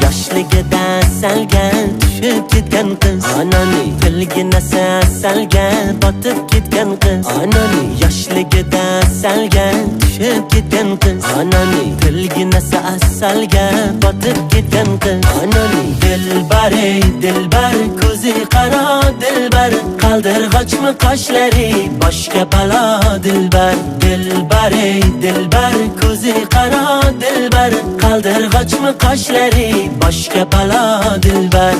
Yoshligida salga tushib ketgan qiz, onani tilgina salga botib ketgan qiz, onani yoshligida salga tushib ketgan qiz, onani tilgina salga botib ketgan qiz, onani dilbar ey dilbar ko'zi qaro dilbar, qaldirg'ochmi qoshlari boshga balo dilbar, dilbar ey dilbar ko'zi qaro dilbar, qaldirg'ochmi qoshlari boshga balo dilbar.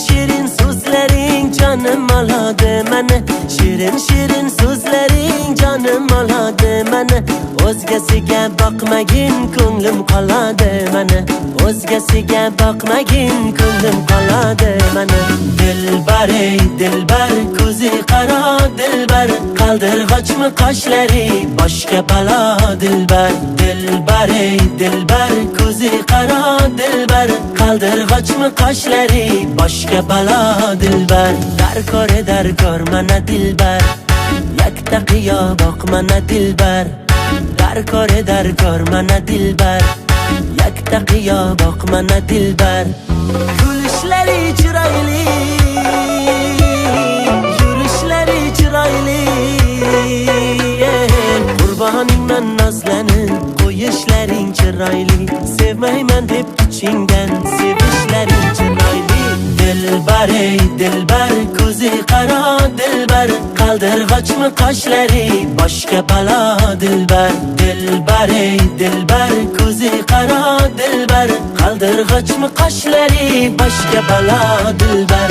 Shirin so'zlaring jonim oladi meni, shirin so'zlaring jonim oladi meni, o'zgasiga boqmagin ko'nglim qoladi meni, o'zgasiga boqmagin ko'nglim qoladi meni. Dilbar ey dilbar ko'zi qaro dilbar, qaldirg'ochmi qoshlari boshga balo dilbar, dilbar ey dilbar ko'zi qaro dilbar, qaldirg'ochmi qoshlari boshga balo dilbar. Darkor mana dilbar, yakta qiyo boq mana dilbar, darkor mana dilbar, yakta qiyo boq mana dilbar. Kulishlari chiroyli, yurishlari chiroyli, qurboningman nozlanib qo'yishlaring chiroyli, sevmayman deb ichingdan sevishlaring chiroyli. Dilbar ey dilbar ko'zi qaro dilbar, qaldirg'ochmi qoshlari boshga balo dilbar, dilbar ey dilbar ko'zi qaro dilbar, qaldirg'ochmi qoshlari boshga balo dilbar.